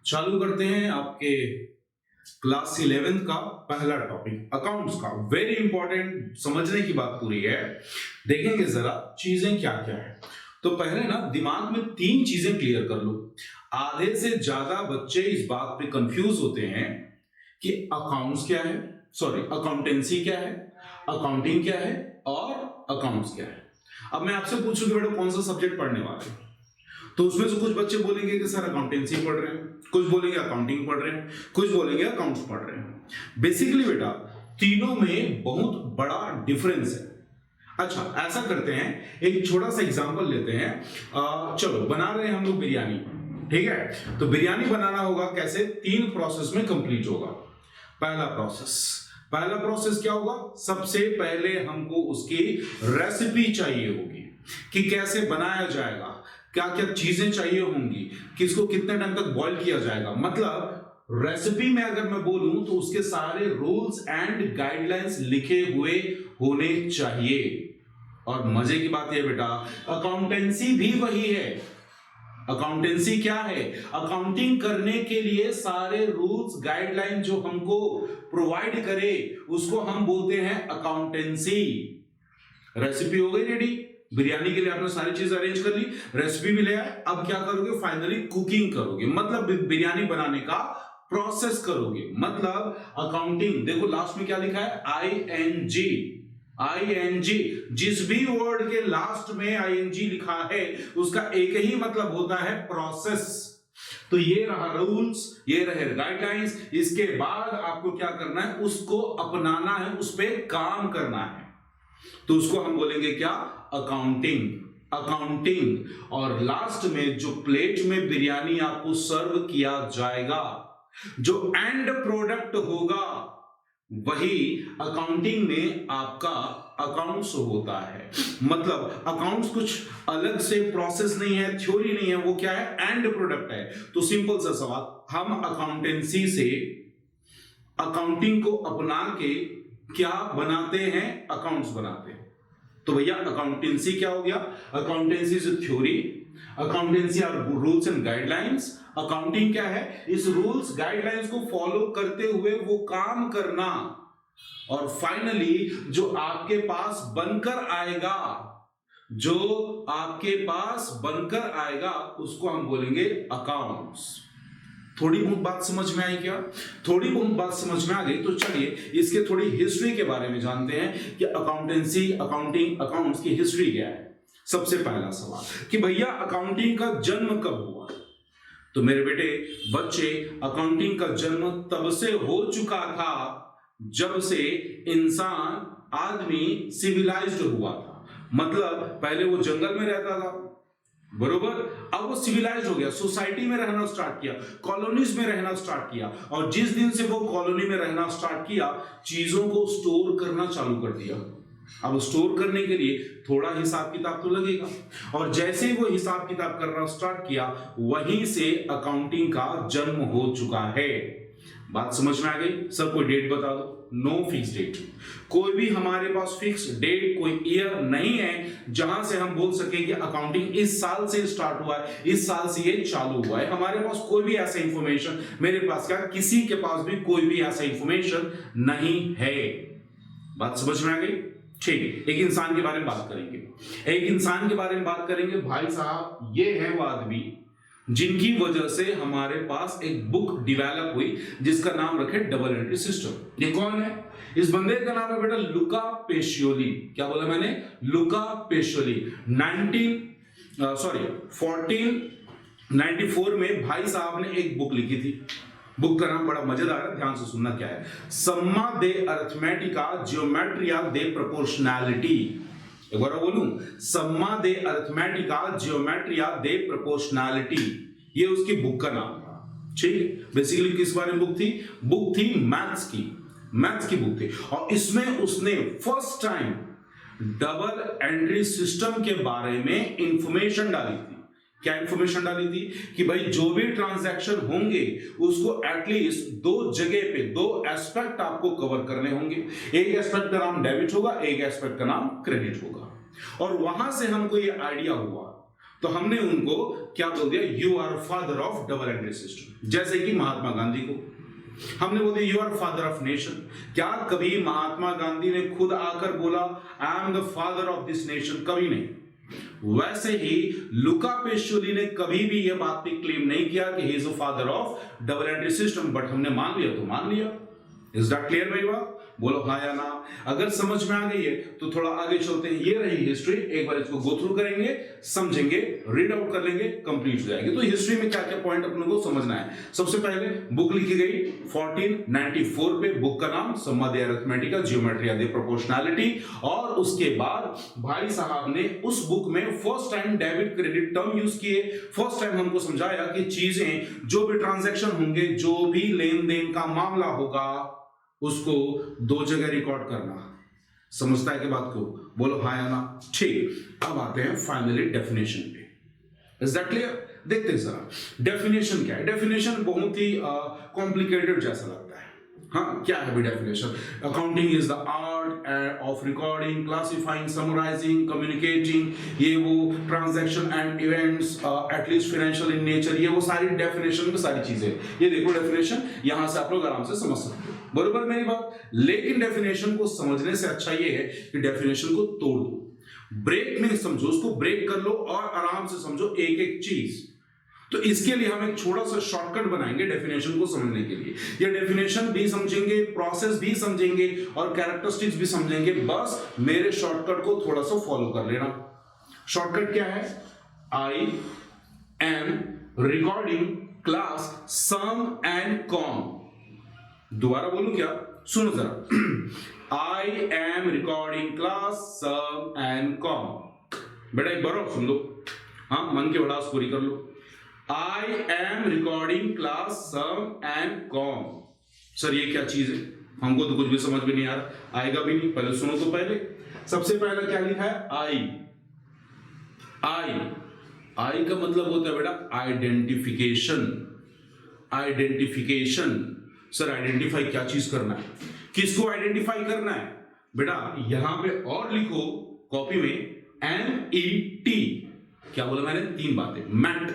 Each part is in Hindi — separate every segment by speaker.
Speaker 1: चालू करते हैं आपके क्लास 11th का पहला टॉपिक अकाउंट्स का। वेरी इंपॉर्टेंट, समझने की बात पूरी है। देखेंगे जरा चीजें क्या क्या है। तो पहले ना दिमाग में तीन चीजें क्लियर कर लो। आधे से ज्यादा बच्चे इस बात पे कंफ्यूज होते हैं कि अकाउंट्स क्या है, सॉरी अकाउंटेंसी क्या है, अकाउंटिंग क्या है और अकाउंट्स क्या है। अब मैं आपसे पूछूं कि बेटा कौन सा सब्जेक्ट पढ़ने वाले हैं, तो उसमें से कुछ बच्चे बोलेंगे कि सर अकाउंटेंसी पढ़ रहे हैं, कुछ बोलेंगे अकाउंटिंग पढ़ रहे हैं, कुछ बोलेंगे अकाउंट्स पढ़ रहे हैं। बेसिकली बेटा तीनों में बहुत बड़ा डिफरेंस है। अच्छा ऐसा करते हैं, एक छोटा सा एग्जांपल लेते हैं। चलो बना रहे हैं हम लोग बिरयानी, ठीक है। तो बिरयानी बनाना होगा कैसे, तीन प्रोसेस में कंप्लीट होगा। पहला प्रोसेस क्या होगा, सबसे पहले हमको उसकी रेसिपी चाहिए होगी कि कैसे बनाया जाएगा, क्या क्या चीजें चाहिए होंगी, किसको कितने टाइम तक बॉईल किया जाएगा। मतलब रेसिपी में अगर मैं बोलूं तो उसके सारे रूल्स एंड गाइडलाइंस लिखे हुए होने चाहिए। और मजे की बात है बेटा, अकाउंटेंसी भी वही है। अकाउंटेंसी क्या है, अकाउंटिंग करने के लिए सारे रूल्स गाइडलाइन जो हमको प्रोवाइड करे उसको हम बोलते हैं अकाउंटेंसी। रेसिपी हो गई रेडी, बिरयानी के लिए आपने सारी चीज अरेंज कर ली, रेसिपी भी ले आए। अब क्या करोगे, फाइनली कुकिंग करोगे, मतलब बिरयानी बनाने का प्रोसेस करोगे, मतलब अकाउंटिंग। देखो लास्ट में क्या लिखा है, ING। जिस भी वर्ड के लास्ट में ING लिखा है उसका एक ही मतलब होता है प्रोसेस। तो ये रहा रूल्स, ये रहे गाइडलाइंस, इसके बाद आपको क्या करना है, उसको अपनाना है, उस पर काम करना है। तो उसको हम बोलेंगे क्या, अकाउंटिंग। और लास्ट में जो प्लेट में बिरयानी आपको सर्व किया जाएगा, जो एंड प्रोडक्ट होगा, वही अकाउंटिंग में आपका अकाउंट्स होता है। मतलब अकाउंट्स कुछ अलग से प्रोसेस नहीं है, थ्योरी नहीं है, वो क्या है, एंड प्रोडक्ट है। तो सिंपल सा सवाल, हम अकाउंटेंसी से अकाउंटिंग को अपना के क्या बनाते हैं, अकाउंट्स बनाते हैं। तो भैया अकाउंटेंसी क्या हो गया, accountancy is theory, accountancy are rules and guidelines. Accounting क्या है, इस रूल्स गाइडलाइंस को फॉलो करते हुए वो काम करना। और फाइनली जो आपके पास बनकर आएगा, उसको हम बोलेंगे अकाउंट्स। थोड़ी बहुत बात समझ में आई क्या, थोड़ी बहुत बात समझ में आ गई तो चलिए इसके थोड़ी हिस्ट्री के बारे में जानते हैं कि अकाउंटेंसी, अकाउंटिंग, अकाउंट्स की हिस्ट्री क्या है। सबसे पहला सवाल कि भैया अकाउंटिंग का जन्म कब हुआ। तो मेरे बेटे बच्चे, अकाउंटिंग का जन्म तब से हो चुका था जब से इंसान, आदमी सिविलाइज्ड हुआ था। मतलब पहले वो जंगल में रहता था, बरोबर, अब वो सिविलाइज हो गया, सोसाइटी में रहना स्टार्ट किया, कॉलोनीज में रहना स्टार्ट किया। और जिस दिन से वो कॉलोनी में रहना स्टार्ट किया, चीजों को स्टोर करना चालू कर दिया। अब स्टोर करने के लिए थोड़ा हिसाब किताब तो लगेगा, और जैसे ही वो हिसाब किताब करना स्टार्ट किया, वहीं से अकाउंटिंग का जन्म हो चुका है। बात समझ में आ गई। सर कोई डेट बता दो। नो फिक्स डेट, कोई भी हमारे पास फिक्स डेट, कोई ईयर नहीं है जहां से हम बोल सके कि अकाउंटिंग इस साल से स्टार्ट हुआ है, इस साल से ये चालू हुआ है। हमारे पास कोई भी ऐसा इंफॉर्मेशन, मेरे पास क्या, किसी के पास भी कोई भी ऐसा इंफॉर्मेशन नहीं है। बात समझ में आ गई। ठीक है, एक इंसान के बारे में बात करेंगे। भाई साहब ये है वो आदमी जिनकी वजह से हमारे पास एक बुक डेवलप हुई जिसका नाम रखे डबल एंट्री सिस्टम। ये कौन है, इस बंदे का नाम है बेटा लुका पेशियोली। क्या बोला मैंने, लुका पेशियोली। 1494 में भाई साहब ने एक बुक लिखी थी। बुक का नाम बड़ा मजेदार है, ध्यान से सुनना क्या है, सम्मा दे अरिथमेटिका जियोमेट्रिया दे प्रोपोर्शनैलिटी। एक बार बोलूं, सम्मा दे अरिथमेटिका जियोमेट्रिया दे प्रोपोर्शनैलिटी, ये उसकी बुक का नाम था। ठीक है, बेसिकली किस बारे में बुक थी मैथ्स की बुक थी। और इसमें उसने first time double entry system के बारे में इंफॉर्मेशन डाली थी। क्या इंफॉर्मेशन डाली थी कि भाई जो भी ट्रांजैक्शन होंगे उसको एटलीस्ट दो जगह पे, दो एस्पेक्ट आपको कवर करने होंगे। एक एस्पेक्ट का नाम डेबिट होगा, एक एस्पेक्ट का नाम क्रेडिट होगा। और वहां से हमको ये आइडिया हुआ, तो हमने उनको क्या बोल दिया, you are father of double entry system. जैसे कि महात्मा गांधी को हमने बोल दिया you are father of nation. क्या कभी महात्मा गांधी ने खुद आकर बोला I am the father of this nation? कभी नहीं। वैसे ही लुका पेशोली ने कभी भी यह बात पे क्लेम नहीं किया कि he is the father of double entry system, but हमने मान लिया तो मान लिया। इज दैट क्लियर भाई? बात बोलो हाँ या ना। अगर समझ में आ गई है तो थोड़ा आगे चलते हैं। ये रही हिस्ट्री, एक बार इसको गो थ्रू करेंगे, समझेंगे, रीड आउट कर लेंगे, कंप्लीट हो जाएगी। तो हिस्ट्री में क्या क्या पॉइंट अपने को समझना है। सबसे पहले बुक लिखी गई 1494 पे, बुक का नाम सम्मा दे अरिथमेटिका जियोमेट्रिया दे प्रोपोर्शनैलिटी, और उसके बाद भाई साहब ने उस बुक में first time debit credit term use किए। फर्स्ट टाइम हमको समझाया कि चीजें, जो भी ट्रांजैक्शन होंगे, जो भी लेन देन का मामला होगा, उसको दो जगह रिकॉर्ड करना। समझता है कि बात को? बोलो हाँ या ना। ठीक, अब आते हैं फाइनली डेफिनेशन पे। Is that clear? देखते हैं जरा डेफिनेशन क्या है। डेफिनेशन बहुत ही कॉम्प्लिकेटेड जैसा लगता है। हाँ, क्या है भी definition? Accounting is the art of recording, classifying, summarising, communicating, ये वो transaction and events at least financial in nature, ये वो सारी डेफिनेशन में सारी चीजें। ये देखो डेफिनेशन, यहां से आप लोग आराम से समझ सकते हो। बरोबर मेरी बात? लेकिन डेफिनेशन को समझने से अच्छा ये है कि डेफिनेशन को तोड़ दो, ब्रेक में समझो, उसको ब्रेक कर लो और आराम से समझो एक एक चीज। तो इसके लिए हम एक छोटा सा शॉर्टकट बनाएंगे डेफिनेशन को समझने के लिए। ये डेफिनेशन भी समझेंगे, प्रोसेस भी समझेंगे और कैरेक्टरिस्टिक्स भी समझेंगे। बस मेरे शॉर्टकट को थोड़ा सा फॉलो कर लेना। शॉर्टकट क्या है? I am recording class some and com. दोबारा बोलूं क्या? सुनो जरा। I am recording class some and com. बेटा एक बार और सुन लो, हाँ, मन की बड़ास पूरी कर लो। I am recording class some and कॉम। सर ये क्या चीज है? हमको तो कुछ भी समझ में नहीं आ रहा, आएगा भी नहीं। पहले सुनो तो पहले। सबसे पहले क्या लिखा है? आई। आई, आई का मतलब होता है बेटा आइडेंटिफिकेशन। आइडेंटिफिकेशन। सर आइडेंटिफाई क्या चीज करना है? किसको आइडेंटिफाई करना है? बेटा यहां पे और लिखो कॉपी में MET। क्या बोला मैंने? तीन बातें। MET,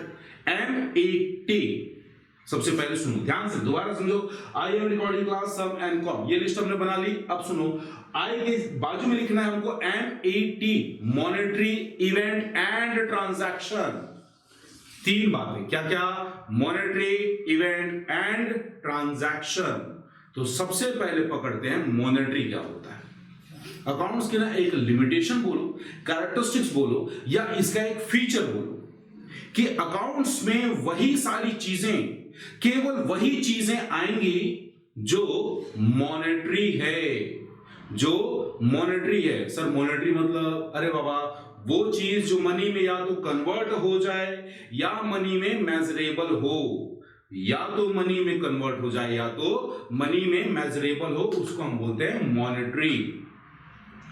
Speaker 1: MET। सबसे पहले सुनो ध्यान से, दोबारा समझो। I am recording class some and com, ये लिस्ट हमने बना ली। अब सुनो, आई के बाजू में लिखना है हमको MET, monetary event and transaction. तीन बातें, क्या क्या? Monetary event and transaction. तो सबसे पहले पकड़ते हैं मॉनेटरी क्या होता है। अकाउंट्स की ना एक लिमिटेशन बोलो, कैरेक्टरिस्टिक्स बोलो, या इसका एक फीचर बोलो कि अकाउंट्स में वही सारी चीजें, केवल वही चीजें आएंगी जो मॉनेटरी है। जो मॉनेटरी है। सर मॉनेटरी मतलब? अरे बाबा, वो चीज जो मनी में या तो कन्वर्ट हो जाए या मनी में मेजरेबल हो, या तो मनी में कन्वर्ट हो जाए या तो मनी में मेजरेबल हो, उसको हम बोलते हैं मॉनेटरी।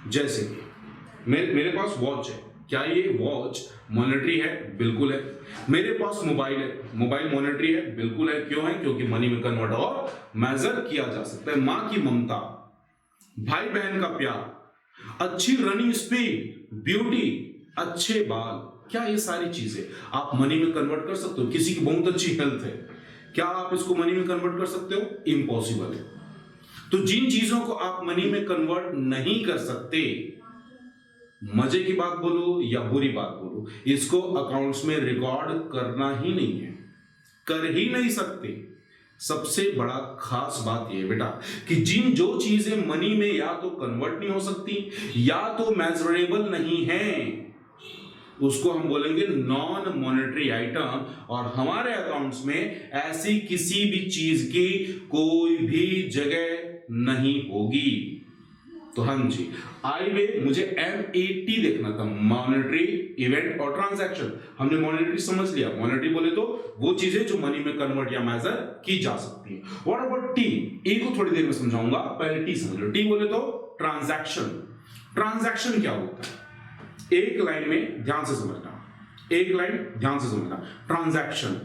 Speaker 1: जैसे कि मेरे पास वॉच है, क्या ये वॉच मॉनेटरी है? बिल्कुल है। मेरे पास मोबाइल है, मोबाइल मॉनेटरी है? बिल्कुल है। क्यों है? क्योंकि मनी में कन्वर्ट और मेजर किया जा सकता है। मां की ममता, भाई बहन का प्यार, अच्छी रनिंग स्पीड, ब्यूटी, अच्छे बाल, क्या ये सारी चीजें आप मनी में कन्वर्ट कर सकते हो? किसी की बहुत अच्छी हेल्थ है, क्या आप इसको मनी में कन्वर्ट कर सकते हो? इम्पॉसिबल है। तो जिन चीजों को आप मनी में कन्वर्ट नहीं कर सकते, मजे की बात बोलो या बुरी बात बोलो, इसको अकाउंट्स में रिकॉर्ड करना ही नहीं है, कर ही नहीं सकते। सबसे बड़ा खास बात यह बेटा कि जो चीजें मनी में या तो कन्वर्ट नहीं हो सकती या तो मेजरेबल नहीं है, उसको हम बोलेंगे नॉन मॉनेटरी आइटम। और हमारे अकाउंट्स में ऐसी किसी भी चीज की कोई भी जगह नहीं होगी। तो हाँ जी, आई में मुझे MET देखना था, मॉनेटरी इवेंट और ट्रांजैक्शन। हमने मॉनेटरी समझ लिया, मॉनेटरी बोले तो वो चीजें जो मनी में कन्वर्ट या मेजर की जा सकती है। What about T? ए को थोड़ी देर में समझाऊंगा, पहले टी समझ लो। टी बोले तो ट्रांजैक्शन। ट्रांजैक्शन क्या होता है? एक लाइन में ध्यान से समझना, एक लाइन ध्यान से समझना। Transaction,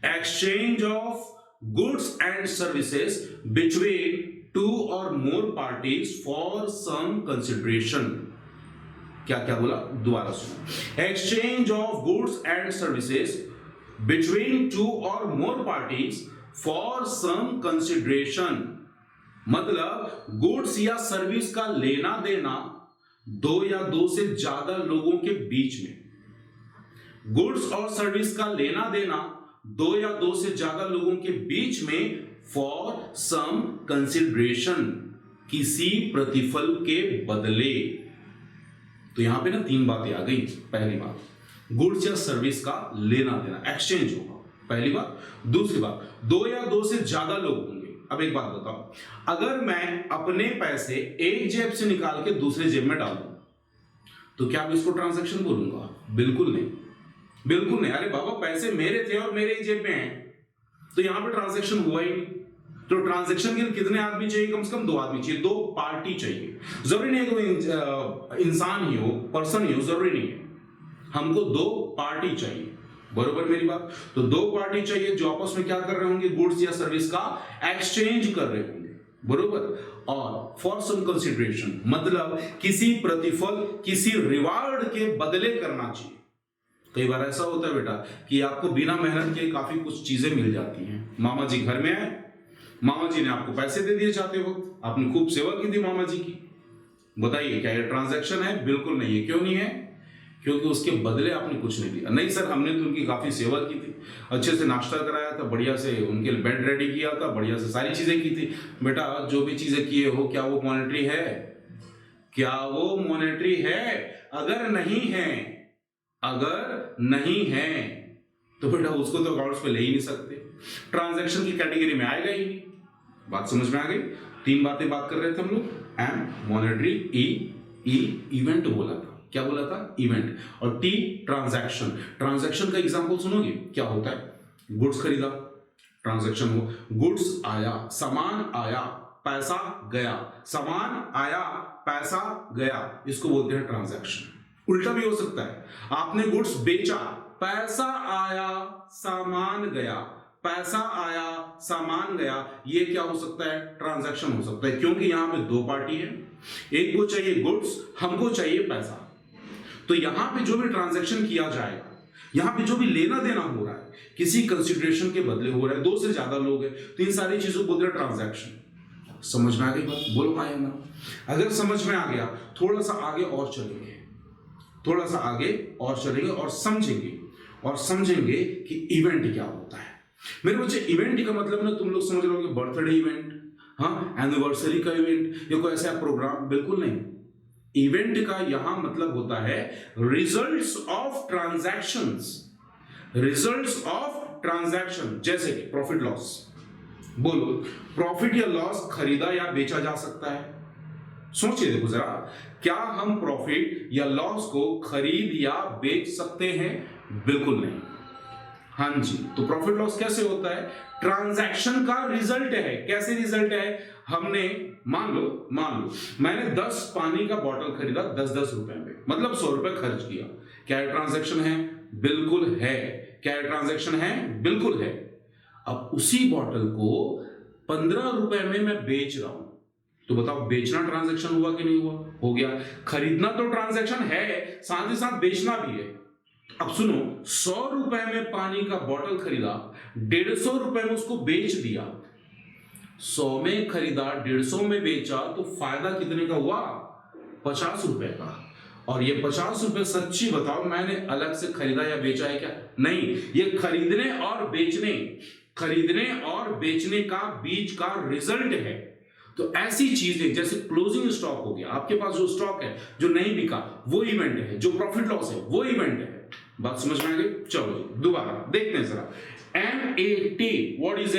Speaker 1: exchange of goods and services between two or more parties for some consideration। क्या क्या बोला, दोबारा सुनो। Exchange of goods and services between two और मोर पार्टीज फॉर सम कंसिडरेशन, मतलब गुड्स या सर्विस का लेना देना दो या दो से ज्यादा लोगों के बीच में, गुड्स और सर्विस का लेना देना दो या दो से ज्यादा लोगों के बीच में फॉर सम कंसिडरेशन, किसी प्रतिफल के बदले। तो यहां पे ना तीन बातें आ गई। पहली बात, गुड्स या सर्विस का लेना देना, एक्सचेंज होगा, पहली बात। दूसरी बात, दो या दो से ज्यादा लोग होंगे। अब एक बात बताओ, अगर मैं अपने पैसे एक जेब से निकाल के दूसरे जेब में डाल दूं तो क्या मैं इसको ट्रांजैक्शन बोलूंगा? बिल्कुल नहीं, बिल्कुल नहीं। अरे बाबा, पैसे मेरे थे और मेरे ही जेब में हैं, तो यहां पे ट्रांजैक्शन हुआ ही नहीं। तो ट्रांजैक्शन के लिए कितने आदमी चाहिए? कम से कम दो आदमी चाहिए, दो पार्टी चाहिए। जरूरी नहीं है कि वो इंसान ही हो, पर्सन ही हो, जरूरी नहीं है। हमको दो पार्टी चाहिए, बरोबर मेरी बात? तो दो पार्टी चाहिए जो आपस में क्या कर रहे होंगे? गुड्स या सर्विस का एक्सचेंज कर रहे होंगे, बरोबर। और फॉर सम कंसिडरेशन, मतलब किसी प्रतिफल, किसी रिवार्ड के बदले करना चाहिए। कई बार ऐसा होता है बेटा कि आपको बिना मेहनत के काफी कुछ चीजें मिल जाती हैं। मामा जी घर में आए, मामा जी ने आपको पैसे दे दिए चाहते वक्त, आपने खूब सेवा की थी मामा जी की। बताइए क्या ये ट्रांजैक्शन है? बिल्कुल नहीं है। क्यों नहीं है? क्योंकि उसके बदले आपने कुछ नहीं दिया। नहीं सर, हमने तो उनकी काफी सेवा की थी, अच्छे से नाश्ता कराया था, बढ़िया से उनके लिए बेड रेडी किया था, बढ़िया से सारी चीजें की थी। बेटा जो भी चीजें किए हो, क्या वो मॉनेटरी है? क्या वो मॉनेटरी है? अगर नहीं है, अगर नहीं है तो बेटा उसको तो अकाउंट्स पे ले ही नहीं सकते, ट्रांजैक्शन की कैटेगरी में आएगा ही नहीं। बात समझ में आ गई? तीन बातें बात कर रहे थे हम लोग। एम मॉनेटरी, ई इवेंट बोला था, क्या बोला था? इवेंट। और टी ट्रांजैक्शन। ट्रांजैक्शन का एग्जांपल सुनोगे? क्या होता है? गुड्स खरीदा, ट्रांजैक्शन हो, गुड्स आया, सामान आया, पैसा गया, सामान आया, पैसा गया, इसको बोलते हैं ट्रांजैक्शन। उल्टा भी हो सकता है, आपने गुड्स बेचा, पैसा आया, सामान गया, पैसा आया, सामान गया, ये क्या हो सकता है? ट्रांजैक्शन हो सकता है, क्योंकि यहां पे दो पार्टी है, एक को चाहिए गुड्स, हमको चाहिए पैसा। तो यहां पे जो भी ट्रांजैक्शन किया जाएगा, यहां पे जो भी लेना देना हो रहा है, किसी कंसिडरेशन के बदले हो रहा है, दो से ज्यादा लोग हैं, तो इन सारी चीजों को बोलते हैं ट्रांजैक्शन। समझ में आ गई बात? बोलो हाँ या ना। अगर समझ में आ गया, थोड़ा सा आगे और चलेंगे, थोड़ा सा आगे और चलेंगे और समझेंगे कि इवेंट क्या होता है। मेरे बच्चे, इवेंट का मतलब ना तुम लोग समझ रहे हो बर्थडे इवेंट, हाँ, एनिवर्सरी का इवेंट या कोई ऐसा प्रोग्राम, बिल्कुल नहीं। इवेंट का यहां मतलब होता है results of transactions, results of transaction. जैसे कि प्रॉफिट लॉस, बोलो प्रॉफिट या लॉस खरीदा या बेचा जा सकता है? सोचिए, देखो जरा, क्या हम प्रॉफिट या लॉस को खरीद या बेच सकते हैं? बिल्कुल नहीं। हाँ जी, तो प्रॉफिट लॉस कैसे होता है? ट्रांजैक्शन का रिजल्ट है। कैसे रिजल्ट है? हमने मान लो मैंने 10 पानी का बॉटल खरीदा 10-10 रुपए में, मतलब 100 रुपए खर्च किया। क्या ये ट्रांजैक्शन है? बिल्कुल है। क्या ये ट्रांजैक्शन है? बिल्कुल है। अब उसी बॉटल को 15 रुपए में मैं बेच रहा हूं, तो बताओ बेचना ट्रांजैक्शन हुआ कि नहीं हुआ? हो गया। खरीदना तो ट्रांजैक्शन है, साथ ही साथ बेचना भी है। अब सुनो, 100 रुपए में पानी का बॉटल खरीदा, 150 रुपए में उसको बेच दिया। 100 में खरीदा, 150 में बेचा, तो फायदा कितने का हुआ? 50 रुपए का। और ये 50 रुपए सच्ची बताओ मैंने अलग से खरीदा या बेचा है क्या? नहीं, ये खरीदने और बेचने का बीच का रिजल्ट है। तो ऐसी चीजें जैसे क्लोजिंग स्टॉक हो गया, आपके पास जो स्टॉक है जो नहीं बिका वो इवेंट है, जो प्रॉफिट लॉस है वो इवेंट है। बात समझ में आ गई? चलो दोबारा देखते हैं जरा। MAT, what is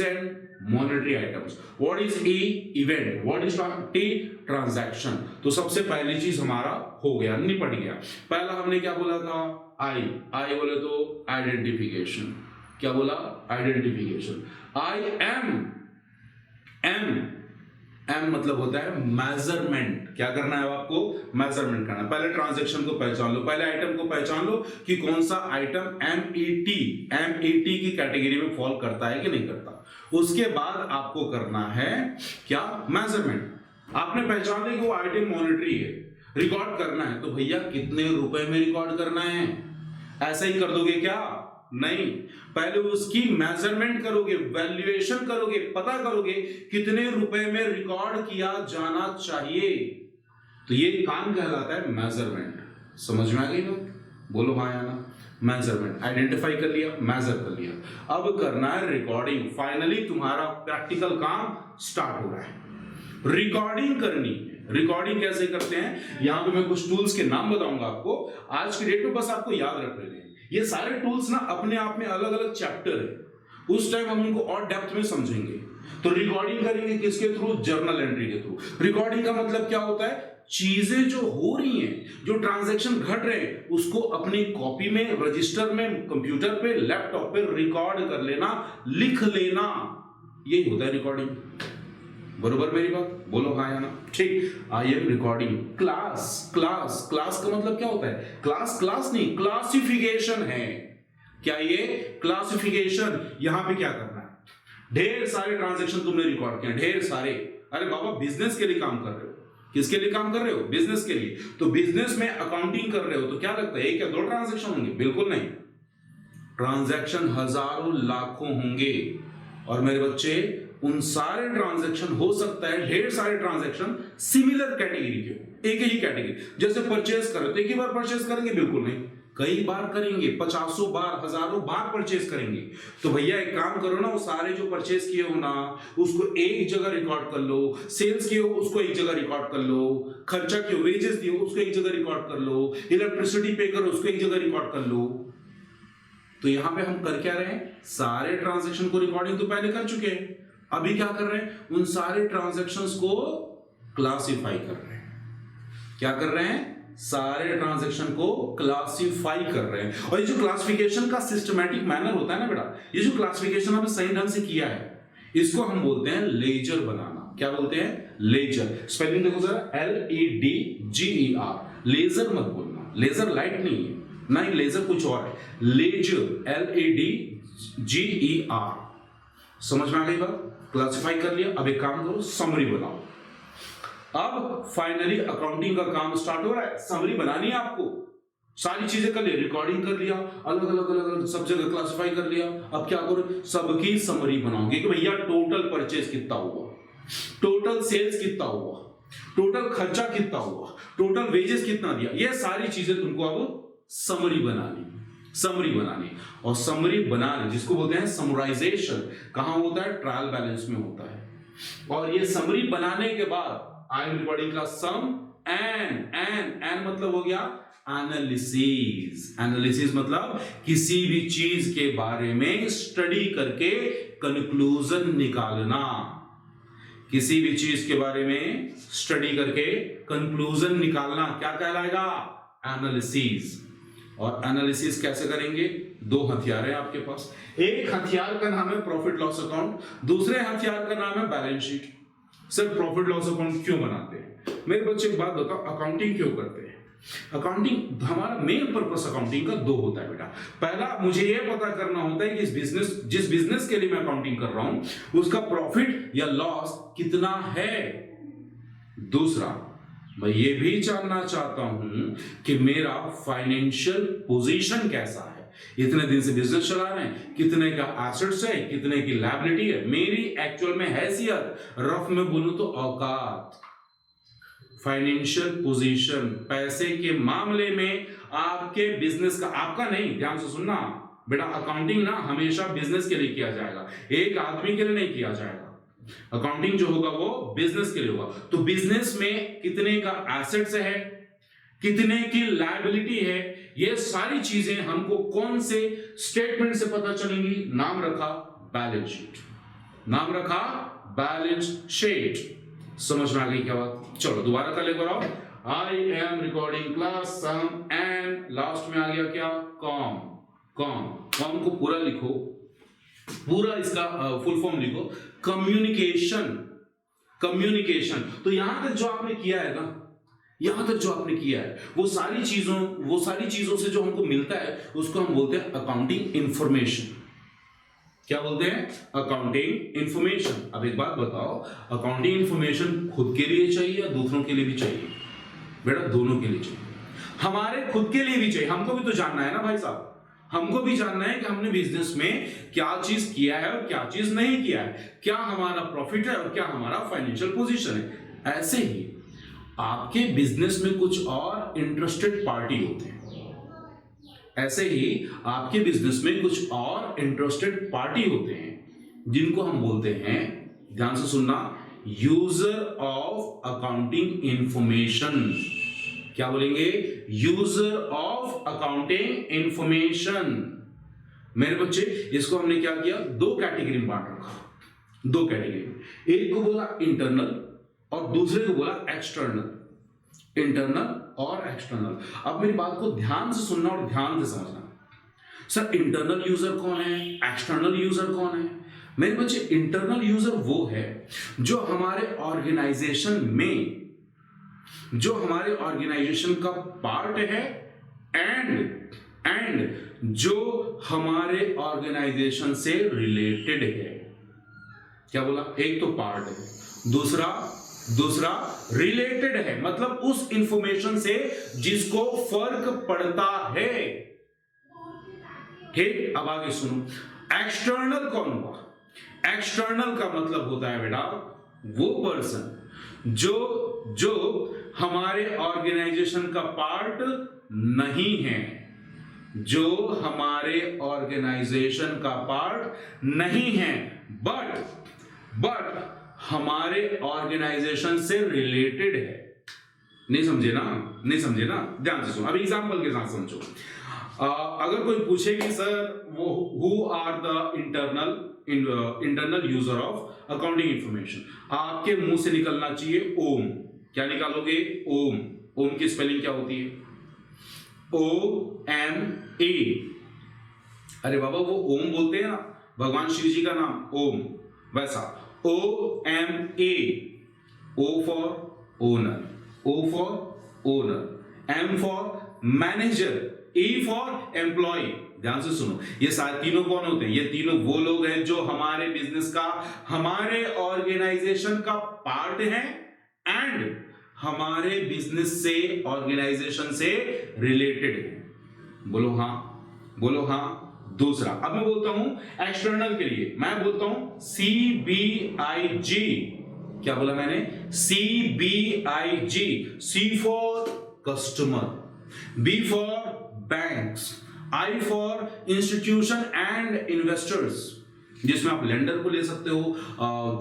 Speaker 1: an monetary items, what is a event, what is T transaction. तो सबसे पहली चीज हमारा हो गया, निपट गया। पहला हमने क्या बोला था? आई बोले तो आइडेंटिफिकेशन। क्या बोला? आइडेंटिफिकेशन। एम मतलब होता है मेजरमेंट। क्या करना है आपको? मेजरमेंट करना है। पहले ट्रांजैक्शन को पहचान लो, पहले आइटम को पहचान लो कि कौन सा आइटम एमईटी की कैटेगरी में फॉल करता है कि नहीं करता। उसके बाद आपको करना है क्या? मेजरमेंट। आपने पहचान लिया कि वो आइटम मॉनेटरी है, रिकॉर्ड करना है तो भैया कितने रुपए में रिकॉर्ड करना है, ऐसा ही कर दोगे क्या? नहीं, पहले उसकी मेजरमेंट करोगे, वैल्यूएशन करोगे, पता करोगे कितने रुपए में रिकॉर्ड किया जाना चाहिए। तो ये काम कहलाता है मेजरमेंट। समझ में आ गई बात? बोलो हाँ या ना? मेजरमेंट, आइडेंटिफाई कर लिया, मेजर कर लिया, अब करना है रिकॉर्डिंग। फाइनली तुम्हारा प्रैक्टिकल काम स्टार्ट हो रहा है, रिकॉर्डिंग करनी है। रिकॉर्डिंग कैसे करते हैं, यहां पे मैं कुछ टूल्स के नाम बताऊंगा आपको आज की डेट में, बस आपको याद रख लेने। ये सारे टूल्स ना अपने आप में अलग अलग चैप्टर है, उस टाइम हम उनको और डेप्थ में समझेंगे। तो रिकॉर्डिंग करेंगे किसके थ्रू? जर्नल एंट्री के थ्रू। रिकॉर्डिंग का मतलब क्या होता है? चीजें जो हो रही हैं, जो ट्रांजैक्शन घट रहे हैं, उसको अपनी कॉपी में, रजिस्टर में, कंप्यूटर पे, लैपटॉप पे रिकॉर्ड कर लेना, लिख लेना, यही होता है रिकॉर्डिंग। बरोबर मेरी बात? बोलो हाँ या ना? ठीक। आई am recording class. Class, class का मतलब क्या होता है? क्लास, क्लास नहीं, क्लासिफिकेशन है। क्या ये क्लासिफिकेशन? यहां पे क्या करना है, ढेर सारे ट्रांजैक्शन तुमने रिकॉर्ड किए, ढेर सारे। अरे बाबा बिजनेस के लिए काम कर रहे हो, किसके लिए काम कर रहे हो? बिजनेस के लिए। तो बिजनेस में अकाउंटिंग कर रहे हो तो क्या लगता है एक या दो ट्रांजैक्शन होंगे? बिल्कुल नहीं, ट्रांजैक्शन हजारों लाखों होंगे। और मेरे बच्चे उन सारे ट्रांजैक्शन, हो सकता है ढेर सारे ट्रांजैक्शन सिमिलर कैटेगरी के, एक ही कैटेगरी। जैसे परचेज कर रहे हो, एक ही बार परचेज करेंगे? बिल्कुल नहीं, कई बार करेंगे, 50 बार, हजारों बार परचेज करेंगे। तो भैया एक काम करो ना, वो सारे जो परचेज किए हो ना, उसको एक जगह रिकॉर्ड कर लो। सेल्स किए हो उसको एक जगह रिकॉर्ड कर लो, खर्चा किए, वेजेस दिए उसको एक जगह रिकॉर्ड कर लो, इलेक्ट्रिसिटी पे करो उसको एक जगह रिकॉर्ड कर लो। तो यहां पे हम कर क्या रहे हैं? सारे ट्रांजैक्शन को रिकॉर्डिंग तो पहले कर चुके हैं, अभी क्या कर रहे हैं? उन सारे ट्रांजैक्शंस को क्लासिफाई कर रहे हैं। क्या कर रहे हैं? सारे ट्रांजैक्शन को क्लासिफाई कर रहे हैं। और ये जो क्लासिफिकेशन का सिस्टमैटिक मैनर होता है ना बेटा, ये जो क्लासिफिकेशन हमने सही ढंग से किया है, इसको हम बोलते हैं लेजर बनाना। क्या बोलते हैं? लेजर। स्पेलिंग देखो जरा, LEDGER। लेजर मत बोलना, लेजर लाइट नहीं है, ना ही लेजर कुछ और है, लेजर, LEDGER। समझ में आ गई बात? क्लासिफाई कर लिया, अब एक काम करो, समरी बनाओ। अब फाइनली अकाउंटिंग का काम स्टार्ट हो रहा है। समरी बनानी है आपको, सारी चीजें कर लिया, रिकॉर्डिंग कर लिया, अलग अलग अलग अलग सब जगह क्लासिफाई कर लिया। अब क्या करो? सबकी समरी बनाओगे कि भैया टोटल परचेज कितना हुआ, टोटल सेल्स कितना हुआ, टोटल खर्चा कितना हुआ, टोटल वेजेस कितना दिया। ये सारी चीजें तुमको अब समरी बनानी, समरी बनानी। और समरी बनाने जिसको बोलते हैं समराइजेशन, कहां होता है? ट्रायल बैलेंस में होता है। और ये समरी बनाने के बाद आई एम रिकॉर्डिंग का सम एन मतलब हो गया एनालिसिस। एनालिसिस मतलब किसी भी चीज के बारे में स्टडी करके कंक्लूजन निकालना। किसी भी चीज के बारे में स्टडी करके कंक्लूजन निकालना क्या कहलाएगा? एनालिसिस। और एनालिसिस कैसे करेंगे? दो हथियार है आपके पास। एक हथियार का नाम है प्रॉफिट लॉस अकाउंट, दूसरे हथियार का नाम है balance sheet. Sir profit loss account क्यों बनाते हैं? मेरे बच्चे एक बात बताओ, अकाउंटिंग क्यों करते हैं? अकाउंटिंग, हमारा मेन पर्पस अकाउंटिंग का दो होता है बेटा। पहला, मुझे यह पता करना होता है कि जिस बिजनेस के लिए मैं अकाउंटिंग कर रहा हूं उसका प्रॉफिट या लॉस कितना है। दूसरा, मैं ये भी जानना चाहता हूं कि मेरा फाइनेंशियल पोजीशन कैसा है, इतने दिन से बिजनेस चला रहे हैं, कितने का एसेट्स है, कितने की लायबिलिटी है, मेरी एक्चुअल में हैसियत, रफ में बोलूं तो औकात। फाइनेंशियल पोजीशन, पैसे के मामले में आपके बिजनेस का, आपका नहीं, ध्यान से सुनना बेटा, अकाउंटिंग ना हमेशा बिजनेस के लिए किया जाएगा, एक आदमी के लिए नहीं किया जाएगा। अकाउंटिंग जो होगा वो बिजनेस के लिए होगा। तो बिजनेस में कितने का एसेट्स है, कितने की लायबिलिटी है, ये सारी चीजें हमको कौन से स्टेटमेंट से पता चलेंगी? नाम रखा बैलेंस शीट, नाम रखा बैलेंस शीट। समझ में आ गई क्या बात? चलो दोबारा कर ले कराओ। I am recording class some and last में आ गया क्या? कॉम। कॉम को पूरा लिखो, पूरा इसका फुल फॉर्म लिखो, कम्युनिकेशन। कम्युनिकेशन। तो यहां तक जो आपने किया है ना, यहां तक जो आपने किया है वो सारी चीजों से जो हमको मिलता है उसको हम बोलते हैं अकाउंटिंग इंफॉर्मेशन। क्या बोलते हैं? Accounting information. अब एक बात बताओ, अकाउंटिंग इंफॉर्मेशन खुद के लिए चाहिए या दूसरों के लिए भी चाहिए? बेटा दोनों के लिए चाहिए, हमारे खुद के लिए भी चाहिए, हमको भी तो जानना है ना भाई साहब, हमको भी जानना है कि हमने बिजनेस में क्या चीज किया है और क्या चीज नहीं किया है, क्या हमारा प्रॉफिट है और क्या हमारा फाइनेंशियल पोजीशन है। ऐसे ही आपके बिजनेस में कुछ और इंटरेस्टेड पार्टी होते हैं, ऐसे ही आपके बिजनेस में कुछ और इंटरेस्टेड पार्टी होते हैं जिनको हम बोलते हैं, ध्यान से सुनना, यूजर ऑफ अकाउंटिंग इंफॉर्मेशन। क्या बोलेंगे? User of accounting information. मेरे बच्चे, इसको हमने क्या किया, दो कैटेगरी में बांट रखा, दो कैटेगरी, एक को बोला इंटरनल और दूसरे को बोला एक्सटर्नल। इंटरनल और एक्सटर्नल। अब मेरी बात को ध्यान से सुनना और ध्यान से समझना। सर इंटरनल यूजर कौन है, एक्सटर्नल यूजर कौन है? मेरे बच्चे, इंटरनल यूजर वो है जो हमारे ऑर्गेनाइजेशन में, जो हमारे ऑर्गेनाइजेशन का पार्ट है एंड जो हमारे ऑर्गेनाइजेशन से रिलेटेड है। क्या बोला? एक तो पार्ट है, दूसरा रिलेटेड है, मतलब उस इंफॉर्मेशन से जिसको फर्क पड़ता है। ठीक, अब आगे सुनो। एक्सटर्नल कौन हुआ? एक्सटर्नल का मतलब होता है बेटा वो पर्सन जो हमारे ऑर्गेनाइजेशन का पार्ट नहीं है, जो हमारे ऑर्गेनाइजेशन का पार्ट नहीं है, बट हमारे ऑर्गेनाइजेशन से रिलेटेड है। नहीं समझे ना? ध्यान से सुनो, अभी एग्जांपल के साथ समझो। अगर कोई पूछे कि सर वो who are the internal user of accounting information, आपके मुंह से निकलना चाहिए ओम। क्या निकालोगे? ओम। ओम की स्पेलिंग क्या होती है? OMA। अरे बाबा, वो ओम बोलते हैं ना, भगवान शिव जी का नाम ओम, वैसा OMA। O for owner, O for owner, M for manager, E for employ. ध्यान से सुनो, ये सारे तीनों कौन होते हैं? ये तीनों वो लोग हैं जो हमारे बिजनेस का, हमारे ऑर्गेनाइजेशन का पार्ट हैं एंड हमारे बिजनेस से, ऑर्गेनाइजेशन से रिलेटेड है। बोलो हाँ। दूसरा, अब मैं बोलता हूं एक्सटर्नल के लिए, मैं बोलता हूं CBIG। क्या बोला मैंने? CBIG। C for customer, B for banks, I for institution and investors, जिसमें आप लेंडर को ले सकते हो,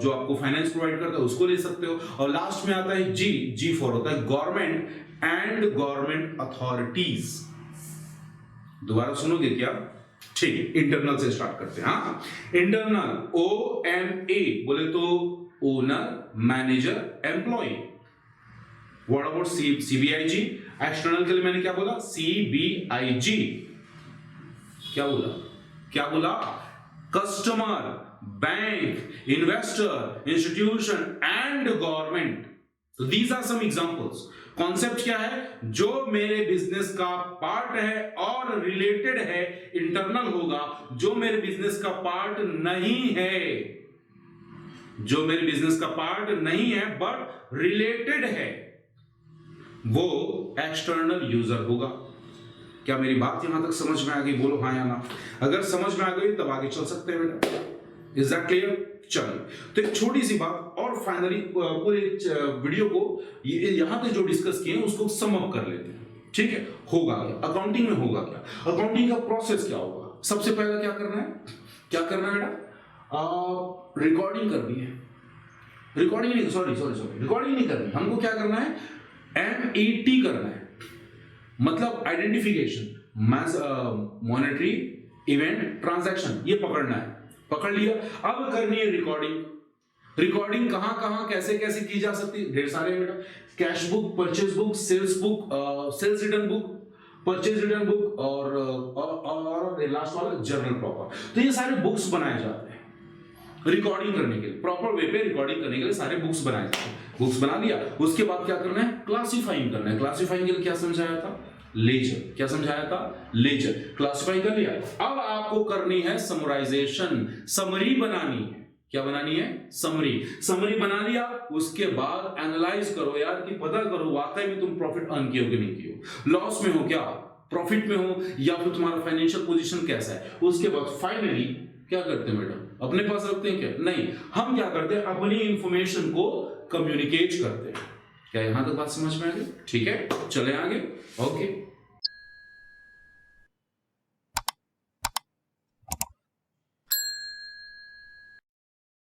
Speaker 1: जो आपको फाइनेंस प्रोवाइड करता है उसको ले सकते हो, और लास्ट में आता है जी फॉर होता है गवर्नमेंट एंड गवर्नमेंट अथॉरिटीज। दोबारा सुनोगे क्या? ठीक है, इंटरनल से स्टार्ट करते हैं। हाँ, इंटरनल OMA बोले तो owner, manager, employ. What about CBIG? External के लिए मैंने क्या बोला? CBIG। क्या बोला? Customer, bank, investor, institution and government. तो these are some examples. Concept क्या है? जो मेरे बिजनेस का पार्ट है और रिलेटेड है, इंटरनल होगा। जो मेरे बिजनेस का पार्ट नहीं है, जो मेरे बिजनेस का पार्ट नहीं है बट रिलेटेड है, वो एक्सटर्नल यूजर होगा। क्या मेरी बात यहां तक समझ में आ गई? बोलो हाँ या ना। अगर समझ में आ गई तब आगे चल सकते हैं बेटा। Is that clear? चलिए, तो एक छोटी सी बात और फाइनली पूरे वीडियो को यहां पे जो डिस्कस किए उसको सम अप कर लेते हैं। ठीक है, होगा क्या अकाउंटिंग में? होगा क्या अकाउंटिंग का प्रोसेस? क्या होगा? सबसे पहले क्या करना है बेटा? रिकॉर्डिंग करनी है। रिकॉर्डिंग नहीं, सॉरी, रिकॉर्डिंग नहीं करनी। हमको क्या करना है? MET करना है, मतलब आइडेंटिफिकेशन, मॉनेटरी इवेंट ट्रांजैक्शन, ये पकड़ना है। पकड़ लिया, अब करनी है रिकॉर्डिंग। रिकॉर्डिंग कहां कैसे की जा सकती है? ढेर सारे बेटा, cash book, purchase book, sales book, sales return book, purchase return book और लास्ट वाला जर्नल प्रॉपर। तो ये सारे बुक्स बनाए जाते हैं रिकॉर्डिंग करने के लिए, प्रॉपर वे पे रिकॉर्डिंग करने के लिए सारे बुक्स बनाए जाते हैं। बुक्स बना लिया, उसके बाद क्या करना है? क्लासिफाइंग करना है। क्लासिफाइंग के लिए क्या समझाया था? लेजर। क्या समझाया था? लेजर। क्लासिफाई कर लिया। अब आपको करनी है समराइजेशन, समरी बनानी है। क्या बनानी है? समरी। समरी बना लिया, उसके बाद एनालाइज करो यार कि पता करो वाकई में तुम प्रॉफिट अर्न किए हो कि नहीं किए हो, लॉस में हो क्या, प्रॉफिट में हो, या फिर तुम्हारा फाइनेंशियल पोजीशन कैसा है। उसके बाद फाइनली क्या करते हैं मैडम? अपने पास रखते हैं क्या? नहीं, हम क्या करते हैं? अपनी इंफॉर्मेशन को कम्युनिकेट करते हैं। क्या यहां तक बात समझ में आ गई? ठीक है, चले आगे। ओके।